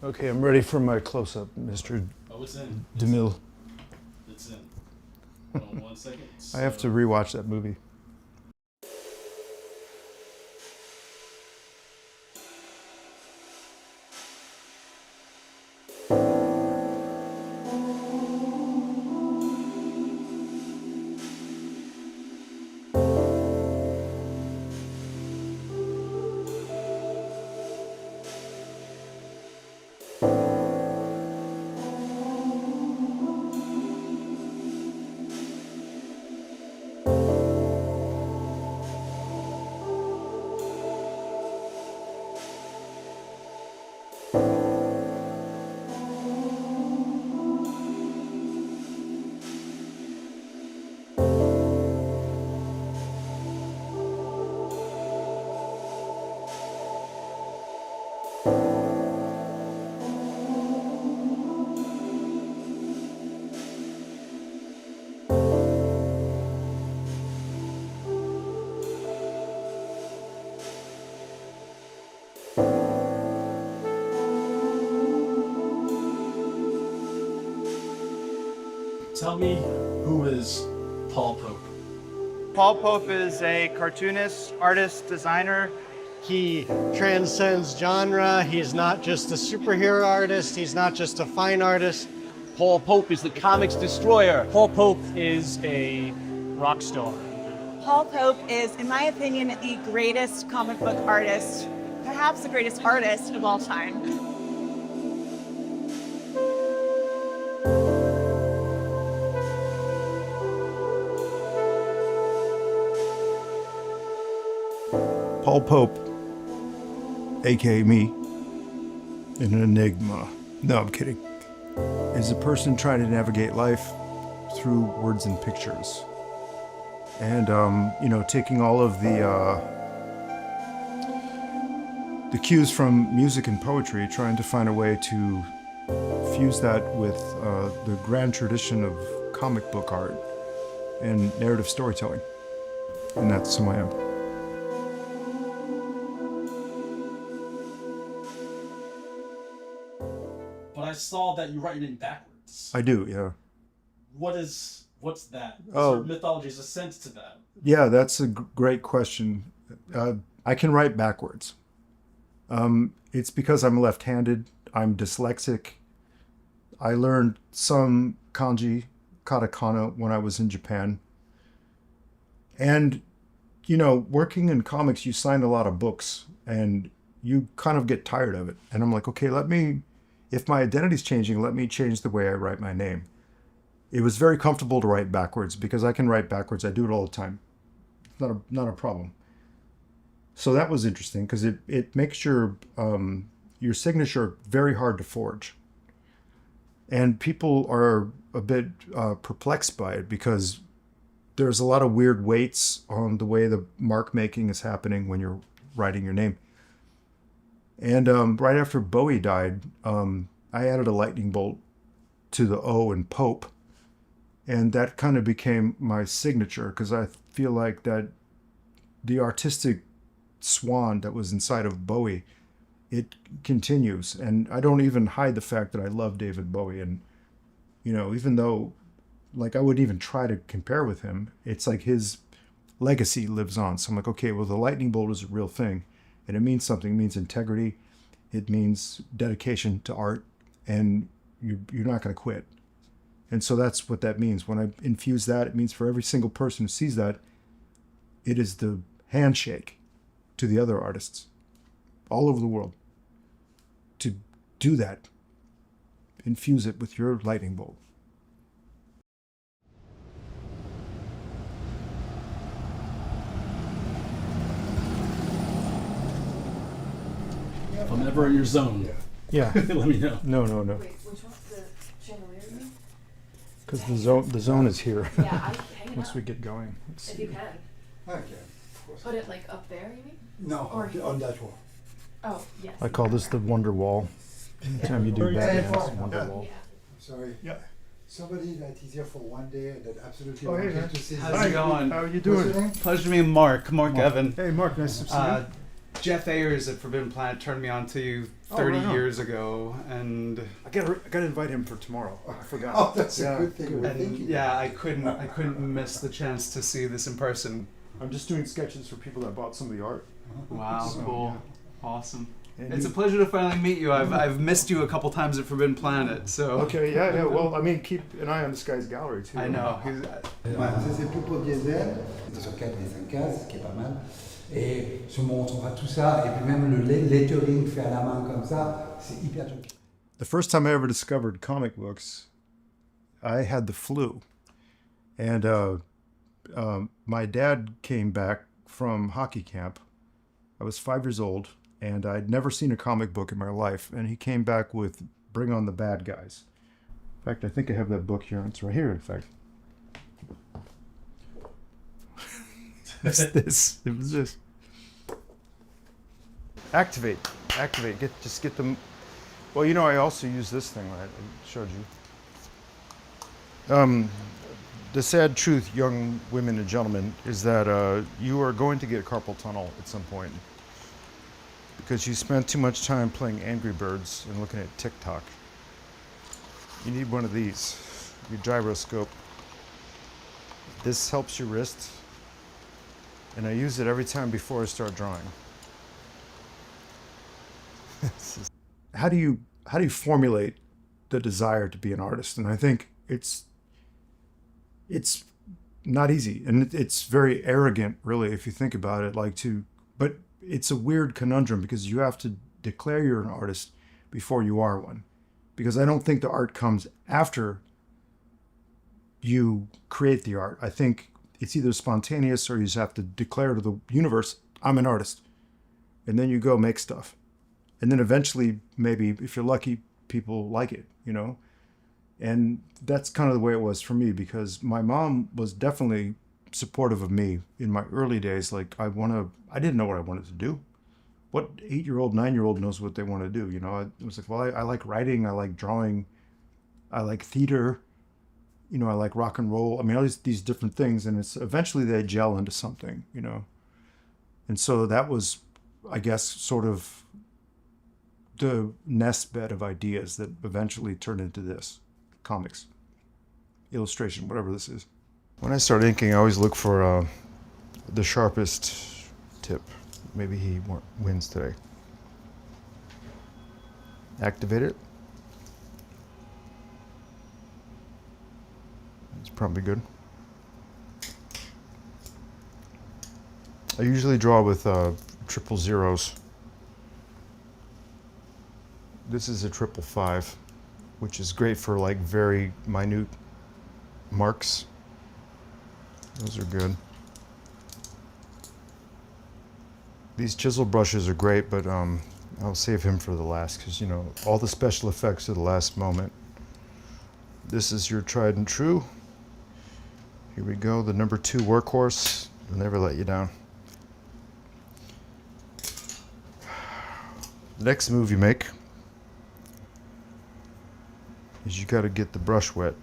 Okay, I'm ready for my close-up, Mr. Oh, it's in. DeMille. It's in. Hold on 1 second. I have to rewatch that movie. Tell me, who is Paul Pope? Paul Pope is a cartoonist, artist, designer. He transcends genre. He's not just a superhero artist. He's not just a fine artist. Paul Pope is the comics destroyer. Paul Pope is a rock star. Paul Pope is, in my opinion, the greatest comic book artist, perhaps the greatest artist of all time. Paul Pope, aka me, an enigma. No, I'm kidding. Is a person trying to navigate life through words and pictures. And, taking all of the cues from music and poetry, trying to find a way to fuse that with the grand tradition of comic book art and narrative storytelling. And that's who I am. But I saw that you write it in backwards. I do, yeah. What's that? What Oh. sort of mythology is a sense to that? Yeah, that's a great question. I can write backwards. It's because I'm left-handed. I'm dyslexic. I learned some kanji, katakana, when I was in Japan. And, working in comics, you sign a lot of books, and you kind of get tired of it. And I'm like, okay, if my identity's changing, let me change the way I write my name. It was very comfortable to write backwards because I can write backwards. I do it all the time. Not a problem. So that was interesting because it makes your signature very hard to forge. And people are a bit perplexed by it because there's a lot of weird weights on the way the mark making is happening when you're writing your name. And right after Bowie died, I added a lightning bolt to the O in Pope. And that kind of became my signature because I feel like that the artistic swan that was inside of Bowie, it continues. And I don't even hide the fact that I love David Bowie. And, even though I wouldn't even try to compare with him, it's like his legacy lives on. So I'm like, okay, well, the lightning bolt is a real thing. And it means something. It means integrity. It means dedication to art. And you're not going to quit. And so that's what that means. When I infuse that, it means for every single person who sees that, it is the handshake to the other artists all over the world to do that. Infuse it with your lightning bolt. If I'm ever in your zone, Yeah. let me know. No. Wait, which one's the chandelier you mean? Because the zone is here. Yeah, I can hang it Once up. we get going. Let's If see. you can. Okay, of course. Put it like up there, you mean? No, Or- on that wall. Oh, yes. I call this the Wonder Wall. Anytime you do Very Batman, nice. it's Wonder Yeah. Wall. Yeah. Sorry. Yeah. Somebody that is here for one day and that absolutely Oh, hey, wanted man. to see How's it going? How are you What's your doing? name? Pleasure to meet Mark Mark. Evan. Hey, Mark, nice to see you. Jeff Ayers at Forbidden Planet turned me on to you 30 right on. years ago, and I gotta invite him for tomorrow. I forgot. Oh, that's a good thing. We're and thinking. yeah, I couldn't miss the chance to see this in person. I'm just doing sketches for people that bought some of the art. Wow, So, cool, awesome. And It's a you- pleasure to finally meet you. I've missed you a couple times at Forbidden Planet, so Okay, yeah. Well, I mean, keep an eye on this guy's gallery too. I know. Ouais, ça c'est plus pour diesel. Sur 4 et 5 cases, ce qui est pas mal. Et je montrera tout ça. Et puis même le lettering fait à la main comme ça, c'est hyper joli. The first time I ever discovered comic books, I had the flu, and my dad came back from hockey camp. I was 5 years old, and I'd never seen a comic book in my life, and he came back with Bring on the Bad Guys. In fact, I think I have that book here. It's right here, in fact. It was this. Activate. Just get them. Well, you know, I also use this thing, right? I showed you. The sad truth, young women and gentlemen, is that you are going to get carpal tunnel at some point because you spend too much time playing Angry Birds and looking at TikTok. You need one of these, your gyroscope. This helps your wrist, and I use it every time before I start drawing. How do you formulate the desire to be an artist? And I think it's not easy, and it's very arrogant, really, if you think about it. But it's a weird conundrum because you have to declare you're an artist before you are one. Because I don't think the art comes after you create the art. I think it's either spontaneous or you just have to declare to the universe, I'm an artist. And then you go make stuff. And then eventually, maybe, if you're lucky, people like it, you know? And that's kind of the way it was for me, because my mom was definitely supportive of me in my early days. Like, I didn't know what I wanted to do. What 8-year-old, 9-year-old knows what they want to do, you know? It was like, well, I like writing, I like drawing, I like theater, you know, I like rock and roll. I mean, all these different things, and it's eventually they gel into something, you know? And so that was, I guess, sort of the nest bed of ideas that eventually turned into this. Comics, illustration, whatever this is. When I start inking, I always look for the sharpest tip. Maybe he wins today. Activate it. It's probably good. I usually draw with triple zeros. This is a 555, which is great for like very minute marks. Those are good. These chisel brushes are great, but I'll save him for the last because, you know, all the special effects are the last moment. This is your tried and true. Here we go, the number 2 workhorse. Will never let you down. Next move you make is you got to get the brush wet.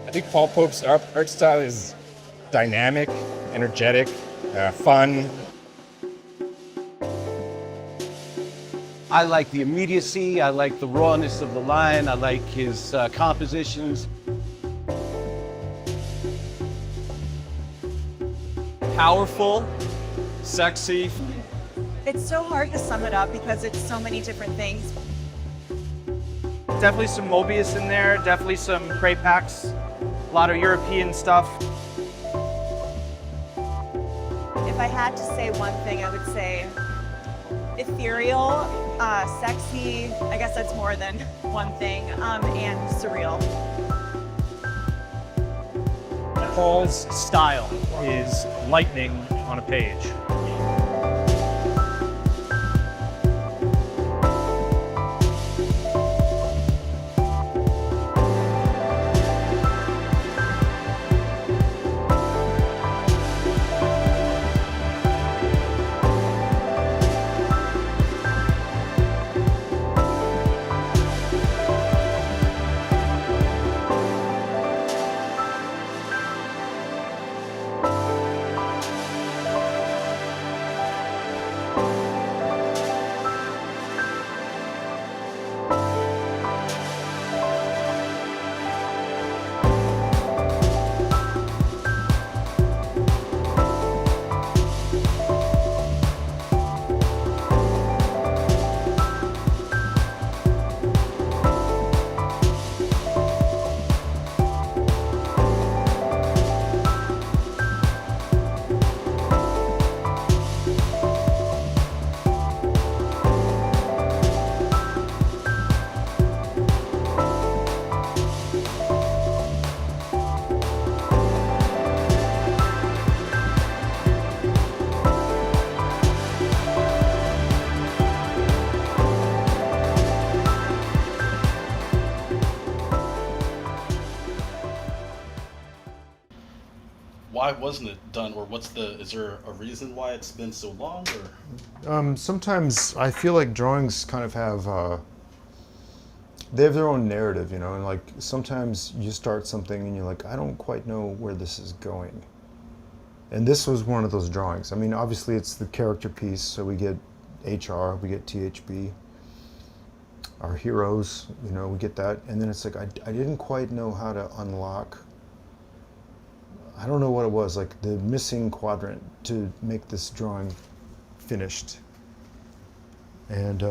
I think Paul Pope's art style is dynamic, energetic, fun. I like the immediacy, I like the rawness of the line, I like his compositions. Powerful, sexy. It's so hard to sum it up because it's so many different things. Definitely some Mobius in there, definitely some crepe packs, a lot of European stuff. If I had to say one thing, I would say ethereal, sexy, I guess that's more than one thing, and surreal. Paul's style is lightning on a page. wasn't it done, or is there a reason why it's been so long, or? Sometimes I feel like drawings kind of have, they have their own narrative, you know, and like sometimes you start something and you're like, I don't quite know where this is going. And this was one of those drawings. I mean, obviously it's the character piece, so we get HR, we get THB, our heroes, you know, we get that. And then it's like, I didn't quite know how to unlock, I don't know what it was, like the missing quadrant to make this drawing finished. And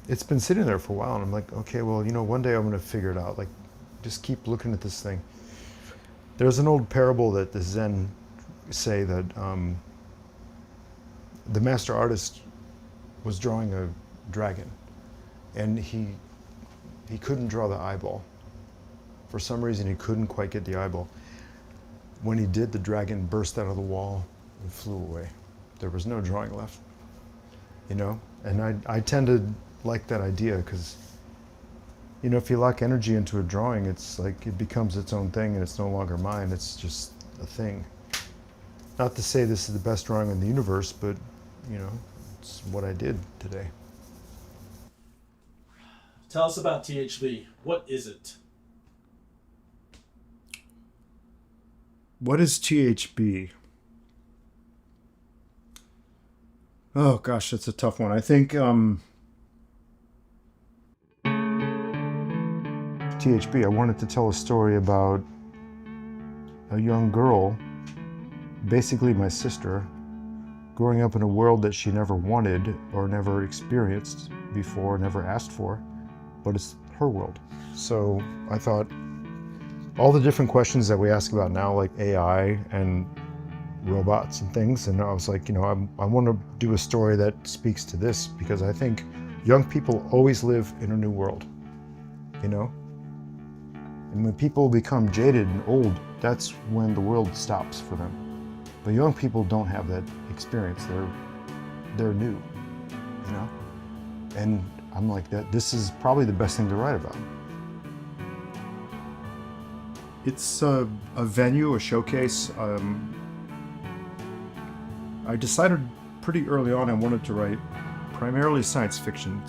it's been sitting there for a while, and I'm like, okay, well, you know, one day I'm gonna figure it out. Like, just keep looking at this thing. There's an old parable that the Zen say that the master artist was drawing a dragon, and he couldn't draw the eyeball. For some reason, he couldn't quite get the eyeball. When he did, the dragon burst out of the wall and flew away. There was no drawing left, you know? And I tend to like that idea because, you know, if you lock energy into a drawing, it's like it becomes its own thing and it's no longer mine, it's just a thing. Not to say this is the best drawing in the universe, but, you know, it's what I did today. Tell us about THB. What is it? What is THB? Oh gosh, that's a tough one. I think THB, I wanted to tell a story about a young girl, basically my sister, growing up in a world that she never wanted or never experienced before, never asked for, but it's her world. So I thought all the different questions that we ask about now, like AI and robots and things, and I was like, you know, I want to do a story that speaks to this because I think young people always live in a new world, you know? And when people become jaded and old, that's when the world stops for them. But young people don't have that experience. They're new, you know? And I'm like, this is probably the best thing to write about. It's a venue, a showcase. I decided pretty early on I wanted to write primarily science fiction,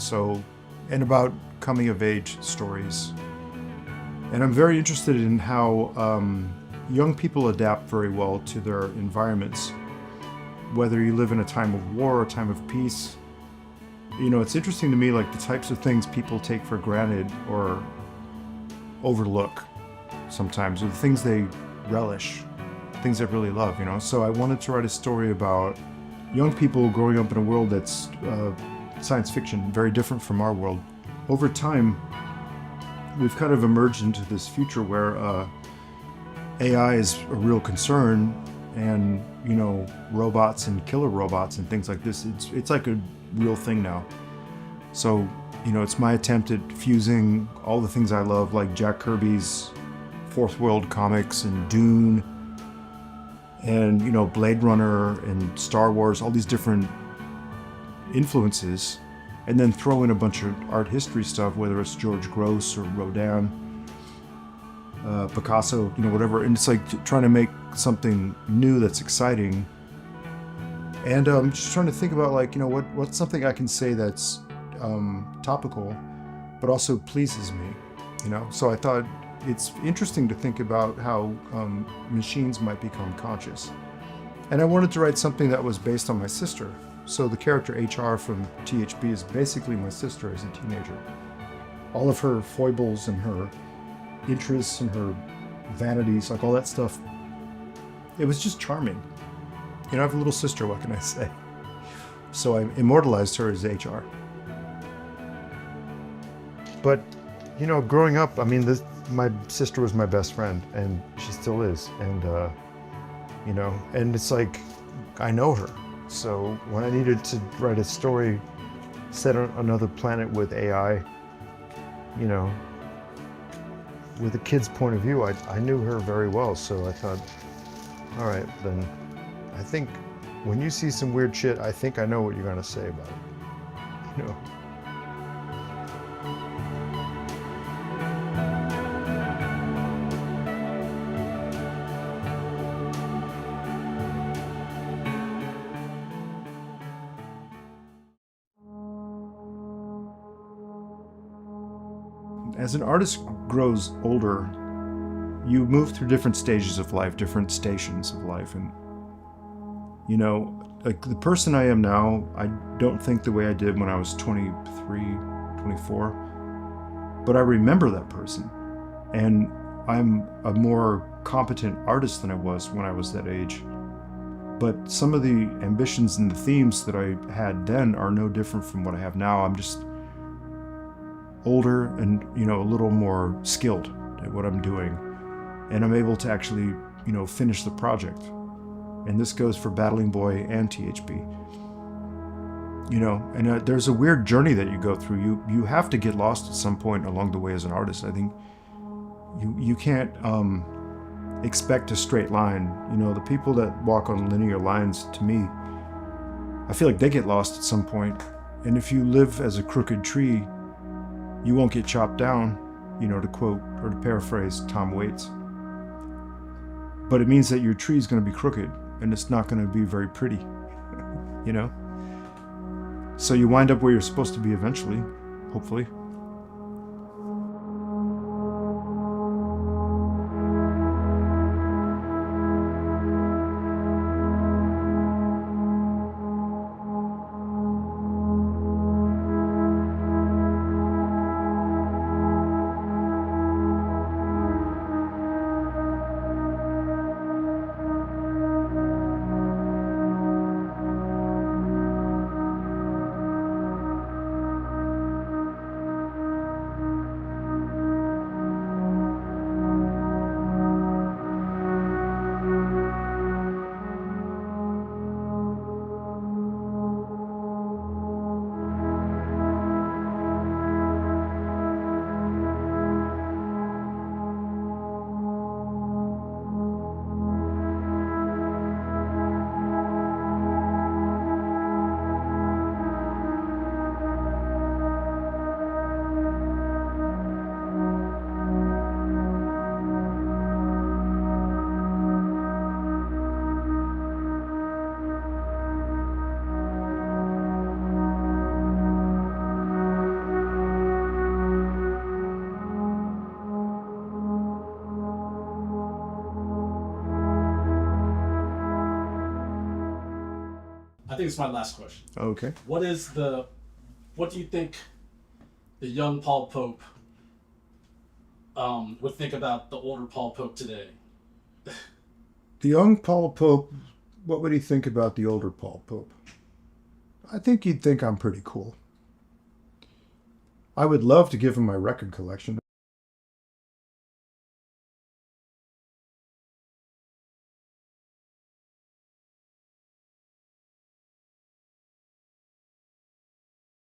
and about coming of age stories. And I'm very interested in how young people adapt very well to their environments, whether you live in a time of war or a time of peace. You know, it's interesting to me, like the types of things people take for granted or overlook sometimes, or the things they relish, things they really love, you know? So I wanted to write a story about young people growing up in a world that's science fiction, very different from our world. Over time, we've kind of emerged into this future where AI is a real concern, and, you know, robots and killer robots and things like this, it's like a real thing now. So, you know, it's my attempt at fusing all the things I love, like Jack Kirby's Fourth World comics and Dune and, you know, Blade Runner and Star Wars, all these different influences, and then throw in a bunch of art history stuff, whether it's George Grosz or Rodin, Picasso, you know, whatever. And it's like trying to make something new that's exciting. And I'm just trying to think about, like, you know, what's something I can say that's topical, but also pleases me, you know? So I thought it's interesting to think about how machines might become conscious. And I wanted to write something that was based on my sister. So the character HR from THB is basically my sister as a teenager. All of her foibles and her interests and her vanities, like all that stuff, it was just charming. You know, I have a little sister, what can I say? So I immortalized her as HR. But, you know, growing up, I mean, my sister was my best friend, and she still is. And, you know, and it's like, I know her. So when I needed to write a story set on another planet with AI, you know, with a kid's point of view, I knew her very well. So I thought, all right, then I think when you see some weird shit, I think I know what you're gonna say about it, you know? as an artist grows older, you move through different stages of life, different stations of life. And, you know, like the person I am now, I don't think the way I did when I was 23, 24, but I remember that person. And I'm a more competent artist than I was when I was that age. But some of the ambitions and the themes that I had then are no different from what I have now. I'm just older and, you know, a little more skilled at what I'm doing. And I'm able to actually, you know, finish the project. And this goes for Battling Boy and THB. You know, and there's a weird journey that you go through. You have to get lost at some point along the way as an artist. I think you can't expect a straight line. You know, the people that walk on linear lines, to me, I feel like they get lost at some point. And if you live as a crooked tree, you won't get chopped down, you know, to quote or to paraphrase Tom Waits. But it means that your tree is going to be crooked and it's not going to be very pretty, you know? So you wind up where you're supposed to be eventually, hopefully. I think it's my last question. Okay. What do you think the young Paul Pope would think about the older Paul Pope today? The young Paul Pope, what would he think about the older Paul Pope? I think he'd think I'm pretty cool. I would love to give him my record collection.